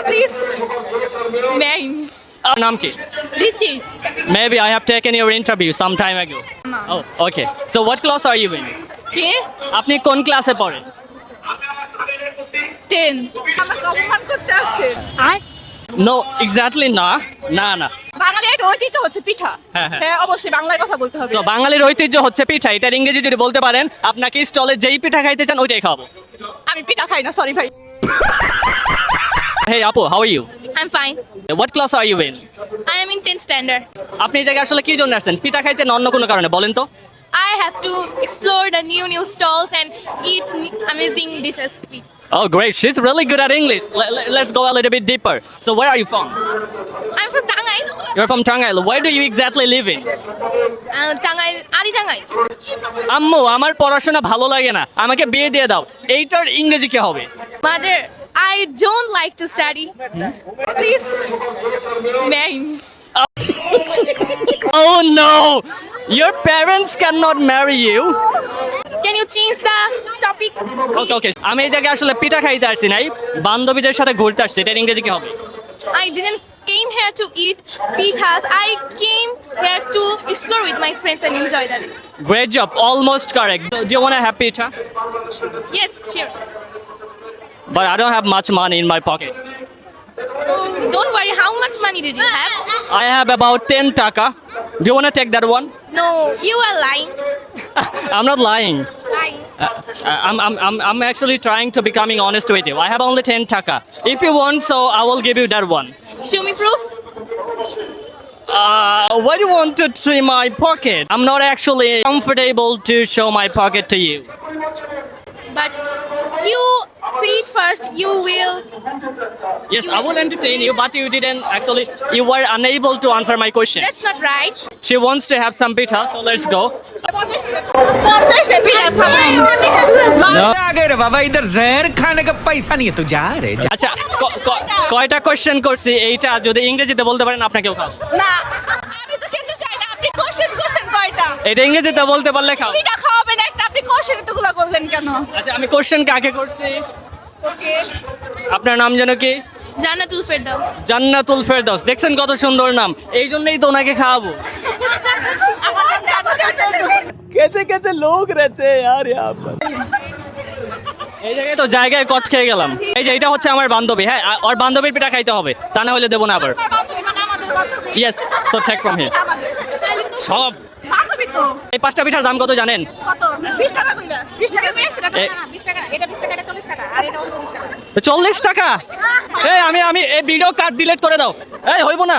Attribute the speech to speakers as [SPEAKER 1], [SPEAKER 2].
[SPEAKER 1] Please marry me.
[SPEAKER 2] নাম কি?
[SPEAKER 1] Richie.
[SPEAKER 2] Maybe I have taken your interview some time ago.
[SPEAKER 1] No.
[SPEAKER 2] Oh, okay. So what class are you in?
[SPEAKER 1] কে?
[SPEAKER 2] আপনি কোন ক্লাসে পড়েন?
[SPEAKER 1] 10. আমাকে অপমান করতে আসছে।
[SPEAKER 2] No, exactly না। না না।
[SPEAKER 1] বাঙালি একটা ঐতিহ্য হচ্ছে পিঠা।
[SPEAKER 2] হ্যাঁ, হ্যাঁ।
[SPEAKER 1] হ্যাঁ অবশ্যই বাংলায় কথা বলতে হবে।
[SPEAKER 2] তো বাঙালির ঐতিহ্য হচ্ছে পিঠা। এটার ইংরেজি যদি বলতে পারেন, আপনাকে স্টলে যেই পিঠা খাইতে চান ওইটাই খাওয়াবো।
[SPEAKER 1] আমি পিঠা খাই না, সরি ভাই।
[SPEAKER 2] Hey Apu, how are you?
[SPEAKER 1] I'm fine.
[SPEAKER 2] What class are you in?
[SPEAKER 1] I am in 10th standard.
[SPEAKER 2] আপনি এই জায়গায় আসলে কি জন্য আসছেন? পিঠা খাইতে না অন্য কোনো কারণে বলেন তো?
[SPEAKER 1] I have to explore the new stalls and eat amazing dishes.
[SPEAKER 2] Oh great, she's really good at English. Let's go a little bit deeper. So where are you from?
[SPEAKER 1] I'm from Tangai.
[SPEAKER 2] You're from Tangail. Where do you exactly live in?
[SPEAKER 1] Tangai, Ali Tangai.
[SPEAKER 2] আম্মু, আমার পড়াশোনা ভালো লাগে না, আমাকে বিয়ে দিয়ে দাও। এইটার ইংরেজি কি হবে?
[SPEAKER 1] Mother, I don't like to study. Please marry me.
[SPEAKER 2] Oh no! Your parents cannot marry you.
[SPEAKER 1] Can you change the topic?
[SPEAKER 2] Okay, okay. আমি এই জায়গায় আসলে পিঠা খাইতে আসছি নাই, বান্ধবীদের সাথে ঘুরতে আসছি। এটার ইংরেজি কি হবে?
[SPEAKER 1] I didn't came here to eat pitas. I came here to explore with my friends and enjoy that.
[SPEAKER 2] Great job, almost correct. Do you want to have pizza?
[SPEAKER 1] Yes, sure.
[SPEAKER 2] But I don't have much money in my pocket.
[SPEAKER 1] Oh, don't worry. How much money did you have?
[SPEAKER 2] I have about 10 taka. Do you want to take that one?
[SPEAKER 1] No, you are lying.
[SPEAKER 2] I'm not lying.
[SPEAKER 1] Lying.
[SPEAKER 2] I'm actually trying to becoming honest with you. I have only 10 taka. If you want, so I will give you that one.
[SPEAKER 1] Show me proof.
[SPEAKER 2] Why do you want to see my pocket? I'm not actually comfortable to show my pocket to you.
[SPEAKER 1] But you see it first. You will.
[SPEAKER 2] Yes, I will entertain you, but you didn't actually, you were unable to answer my question.
[SPEAKER 1] That's not right.
[SPEAKER 2] She wants to have some pita, so let's go. No.
[SPEAKER 3] आ गए रे बाबा इधर जहर खाने का पैसा नहीं है तू जा रे जा।
[SPEAKER 2] আচ্ছা কয়টা কোশ্চেন করছি, এইটা যদি ইংরেজিতে বলতে পারেন আপনাকেও খাও।
[SPEAKER 1] না আমি তো খেতে চাই না। আপনি কোশ্চেন কয়টা?
[SPEAKER 2] এটা ইংরেজিতে বলতে পারলে খাও।
[SPEAKER 1] পিঠা খাওয়াবেন একটা, আপনি কোশ্চেন এতগুলো করলেন কেন?
[SPEAKER 2] আচ্ছা আমি কোশ্চেন কাকে করছি?
[SPEAKER 1] ওকে।
[SPEAKER 2] আপনার নাম যেন কি?
[SPEAKER 1] জান্নাতুল ফেরদাউস।
[SPEAKER 2] জান্নাতুল ফেরদাউস। দেখছেন কত সুন্দর নাম, এই জন্যই তো ওনাকে খাওয়াবো। कैसे कैसे लोग रहते हैं यार यहाँ पर। এই জায়গায় তো জায়গায় কট খেয়ে গেলাম। এই যে এটা হচ্ছে আমার বান্ধবী, হ্যাঁ, আর বান্ধবীর পিঠা খাইতে হবে, তা না হলে দেবো না আবার। Yes, so take from here. সব এই 5টা পিঠার দাম কত জানেন?
[SPEAKER 1] কত? 20 টাকা কইরা। 20 টাকা 20 টাকা না 20 টাকা না, এটা 20 টাকা, এটা 40 টাকা, আর এটা 40 টাকা।
[SPEAKER 2] 40 টাকা? এই আমি এই ভিডিও কাট ডিলিট করে দাও। এই হইব না।